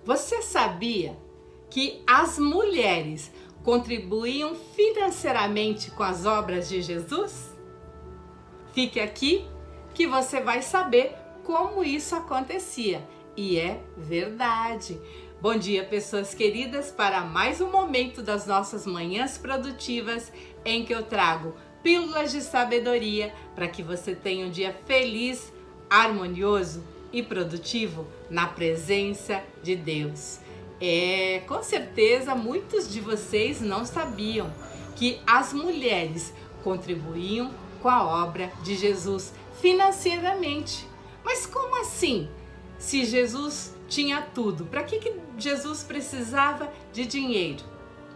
Você sabia que as mulheres contribuíam financeiramente com as obras de Jesus? Fique aqui que você vai saber como isso acontecia. E é verdade. Bom dia, pessoas queridas, para mais um momento das nossas manhãs produtivas em que eu trago pílulas de sabedoria para que você tenha um dia feliz, harmonioso e produtivo na presença de Deus. Com certeza muitos de vocês não sabiam que as mulheres contribuíam com a obra de Jesus financeiramente. Mas como assim? Se Jesus tinha tudo, para que Jesus precisava de dinheiro?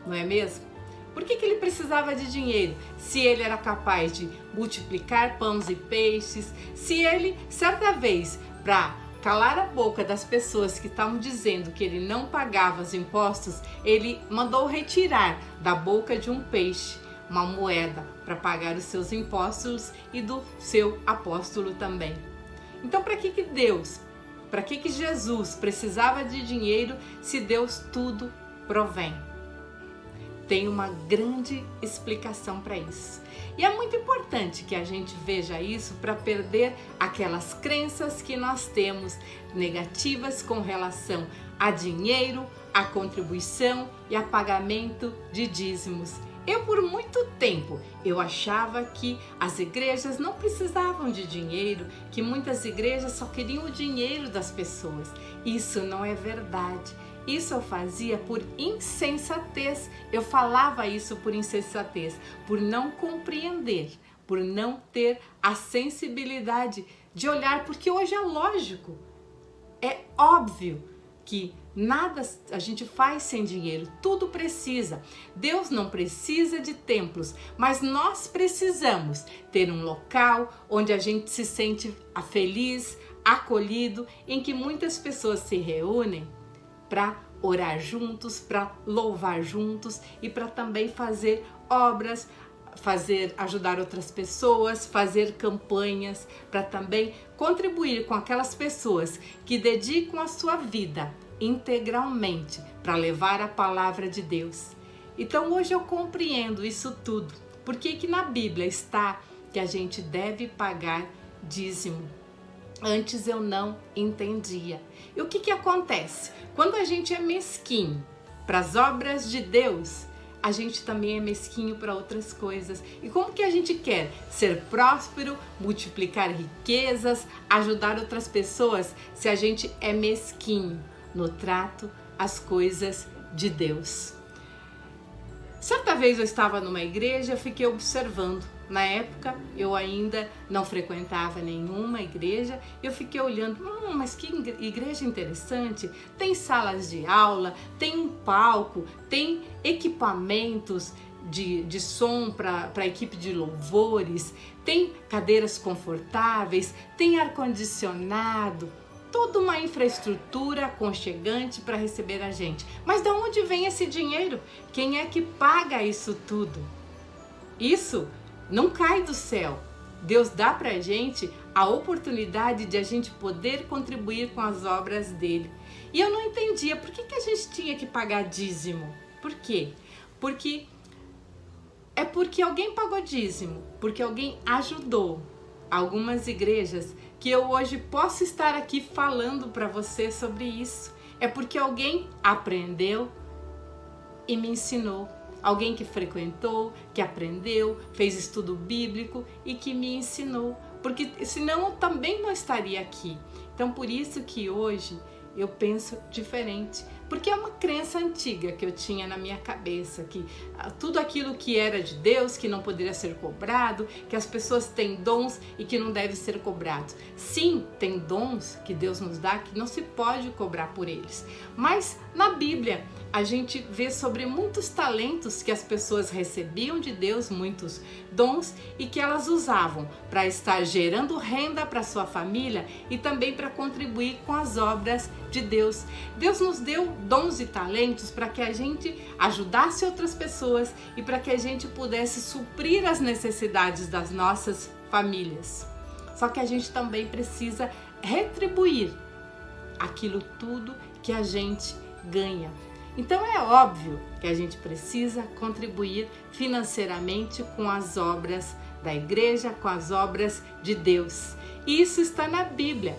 Não é mesmo? Por que ele precisava de dinheiro? Se ele era capaz de multiplicar pães e peixes, se ele, certa vez, para calar a boca das pessoas que estavam dizendo que ele não pagava os impostos, ele mandou retirar da boca de um peixe uma moeda para pagar os seus impostos e do seu apóstolo também. Então, para que Jesus precisava de dinheiro se Deus tudo provém? Tem uma grande explicação para isso. E é muito importante que a gente veja isso para perder aquelas crenças que nós temos negativas com relação a dinheiro, a contribuição e a pagamento de dízimos. Eu, por muito tempo, eu achava que as igrejas não precisavam de dinheiro, que muitas igrejas só queriam o dinheiro das pessoas. Isso não é verdade. Isso eu fazia por insensatez. Eu falava isso por insensatez, por não compreender, por não ter a sensibilidade de olhar, porque hoje é lógico, é óbvio que nada a gente faz sem dinheiro, tudo precisa. Deus não precisa de templos, mas nós precisamos ter um local onde a gente se sente feliz, acolhido, em que muitas pessoas se reúnem para orar juntos, para louvar juntos e para também fazer obras, ajudar outras pessoas, fazer campanhas, para também contribuir com aquelas pessoas que dedicam a sua vida integralmente para levar a palavra de Deus. Então hoje eu compreendo isso tudo. Por que na Bíblia está que a gente deve pagar dízimo? Antes eu não entendia. E o que acontece? Quando a gente é mesquinho para as obras de Deus, a gente também é mesquinho para outras coisas. E como que a gente quer ser próspero, multiplicar riquezas, ajudar outras pessoas, se a gente é mesquinho no trato às coisas de Deus? Certa vez eu estava numa igreja, eu fiquei observando. Na época eu ainda não frequentava nenhuma igreja, eu fiquei olhando, mas que igreja interessante, tem salas de aula, tem um palco, tem equipamentos de som para a equipe de louvores, tem cadeiras confortáveis, tem ar-condicionado, toda uma infraestrutura aconchegante para receber a gente. Mas de onde vem esse dinheiro? Quem é que paga isso tudo? Isso não cai do céu. Deus dá pra gente a oportunidade de a gente poder contribuir com as obras dele. E eu não entendia por que a gente tinha que pagar dízimo. Por quê? Porque alguém pagou dízimo, porque alguém ajudou. Algumas igrejas que eu hoje posso estar aqui falando para você sobre isso. É porque alguém aprendeu e me ensinou. Alguém que frequentou, que aprendeu, fez estudo bíblico e que me ensinou. Porque senão eu também não estaria aqui. Então por isso que hoje eu penso diferente. Porque é uma crença antiga que eu tinha na minha cabeça, que tudo aquilo que era de Deus, que não poderia ser cobrado, que as pessoas têm dons e que não deve ser cobrado. Sim, tem dons que Deus nos dá que não se pode cobrar por eles. Mas na Bíblia a gente vê sobre muitos talentos que as pessoas recebiam de Deus, muitos dons, e que elas usavam para estar gerando renda para sua família e também para contribuir com as obras de Deus. Deus nos deu dons e talentos para que a gente ajudasse outras pessoas e para que a gente pudesse suprir as necessidades das nossas famílias. Só que a gente também precisa retribuir aquilo tudo que a gente ganha. Então é óbvio que a gente precisa contribuir financeiramente com as obras da igreja, com as obras de Deus. E isso está na Bíblia.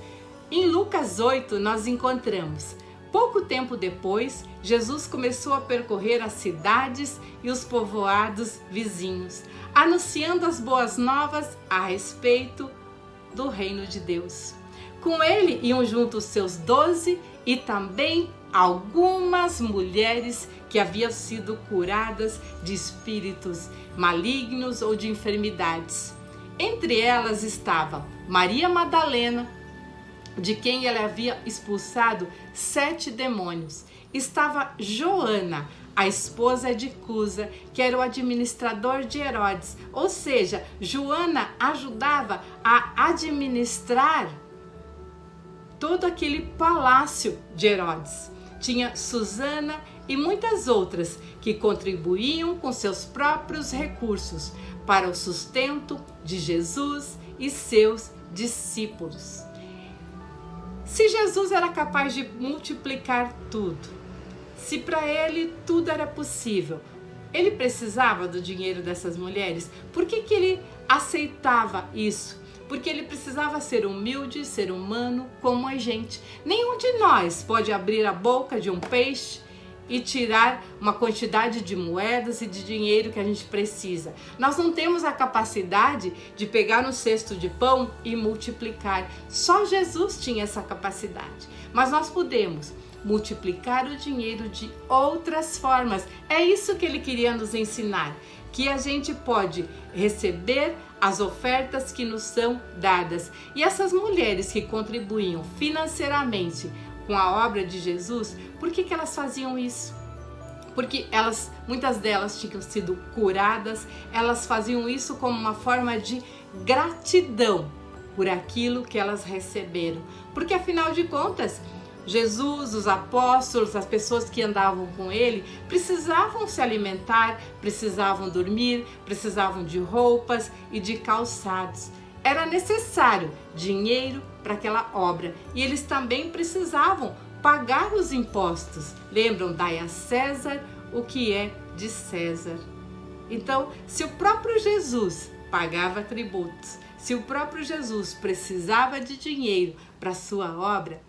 Em Lucas 8 nós encontramos: pouco tempo depois, Jesus começou a percorrer as cidades e os povoados vizinhos, anunciando as boas novas a respeito do reino de Deus. Com ele iam junto os seus 12 e também algumas mulheres que haviam sido curadas de espíritos malignos ou de enfermidades. Entre elas estava Maria Madalena, de quem ele havia expulsado 7 demônios. Estava Joana, a esposa de Cusa, que era o administrador de Herodes. Ou seja, Joana ajudava a administrar todo aquele palácio de Herodes. Tinha Susana e muitas outras que contribuíam com seus próprios recursos para o sustento de Jesus e seus discípulos. Se Jesus era capaz de multiplicar tudo, se para ele tudo era possível, ele precisava do dinheiro dessas mulheres? Por que ele aceitava isso? Porque ele precisava ser humilde, ser humano como a gente. Nenhum de nós pode abrir a boca de um peixe e tirar uma quantidade de moedas e de dinheiro que a gente precisa. Nós não temos a capacidade de pegar um cesto de pão e multiplicar. Só Jesus tinha essa capacidade. Mas nós podemos multiplicar o dinheiro de outras formas. É isso que ele queria nos ensinar, que a gente pode receber as ofertas que nos são dadas. E essas mulheres que contribuíam financeiramente com a obra de Jesus, por que elas faziam isso? Porque muitas delas tinham sido curadas, elas faziam isso como uma forma de gratidão por aquilo que elas receberam. Porque afinal de contas, Jesus, os apóstolos, as pessoas que andavam com ele, precisavam se alimentar, precisavam dormir, precisavam de roupas e de calçados. Era necessário dinheiro para aquela obra e eles também precisavam pagar os impostos. Lembram? Dai a César o que é de César. Então, se o próprio Jesus pagava tributos, se o próprio Jesus precisava de dinheiro para a sua obra,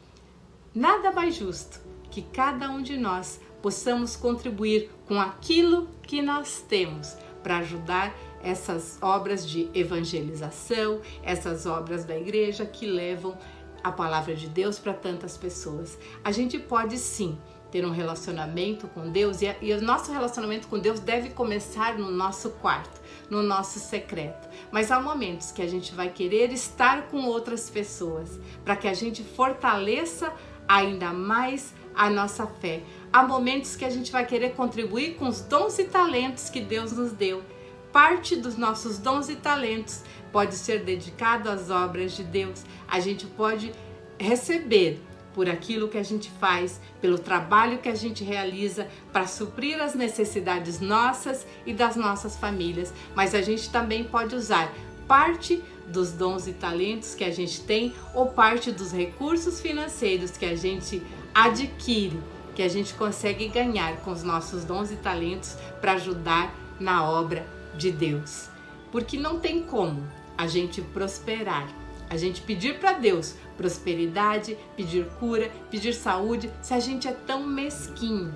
nada mais justo que cada um de nós possamos contribuir com aquilo que nós temos para ajudar essas obras de evangelização, essas obras da igreja que levam a palavra de Deus para tantas pessoas. A gente pode sim ter um relacionamento com Deus e o nosso relacionamento com Deus deve começar no nosso quarto, no nosso secreto. Mas há momentos que a gente vai querer estar com outras pessoas para que a gente fortaleça ainda mais a nossa fé. Há momentos que a gente vai querer contribuir com os dons e talentos que Deus nos deu. Parte dos nossos dons e talentos pode ser dedicado às obras de Deus. A gente pode receber por aquilo que a gente faz, pelo trabalho que a gente realiza para suprir as necessidades nossas e das nossas famílias. Mas a gente também pode usar parte dos dons e talentos que a gente tem ou parte dos recursos financeiros que a gente adquire, que a gente consegue ganhar com os nossos dons e talentos para ajudar na obra de Deus. Porque não tem como a gente prosperar, a gente pedir para Deus prosperidade, pedir cura, pedir saúde, se a gente é tão mesquinho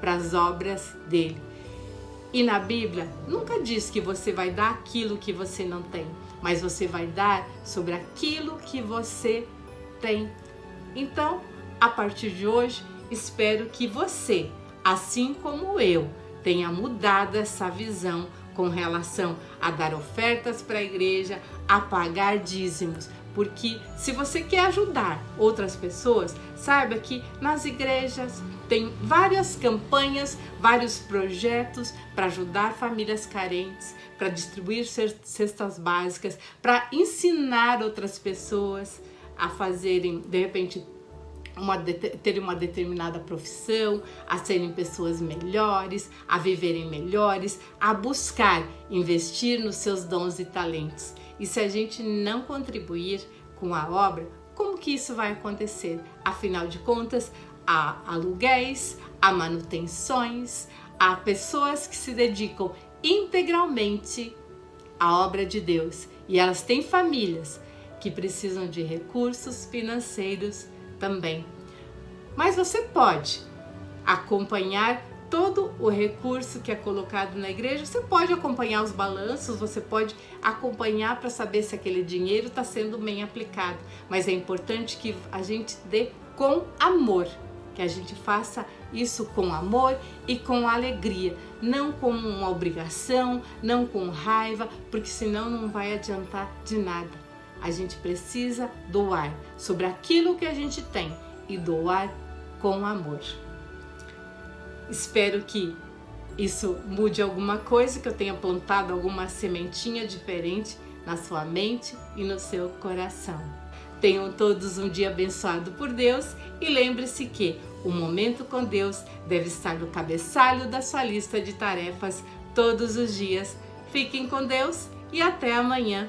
para as obras dele. E na Bíblia nunca diz que você vai dar aquilo que você não tem, mas você vai dar sobre aquilo que você tem. Então, a partir de hoje, espero que você, assim como eu, tenha mudado essa visão com relação a dar ofertas para a igreja, a pagar dízimos. Porque se você quer ajudar outras pessoas, saiba que nas igrejas tem várias campanhas, vários projetos para ajudar famílias carentes, para distribuir cestas básicas, para ensinar outras pessoas a fazerem, de repente, terem uma determinada profissão, a serem pessoas melhores, a viverem melhores, a buscar investir nos seus dons e talentos. E se a gente não contribuir com a obra, como que isso vai acontecer? Afinal de contas, há aluguéis, há manutenções, há pessoas que se dedicam integralmente à obra de Deus e elas têm famílias que precisam de recursos financeiros também. Mas você pode acompanhar todo o recurso que é colocado na igreja, você pode acompanhar os balanços, você pode acompanhar para saber se aquele dinheiro está sendo bem aplicado, mas é importante que a gente dê com amor, que a gente faça isso com amor e com alegria, não como uma obrigação, não com raiva, porque senão não vai adiantar de nada. A gente precisa doar sobre aquilo que a gente tem e doar com amor. Espero que isso mude alguma coisa, que eu tenha plantado alguma sementinha diferente na sua mente e no seu coração. Tenham todos um dia abençoado por Deus e lembre-se que o momento com Deus deve estar no cabeçalho da sua lista de tarefas todos os dias. Fiquem com Deus e até amanhã.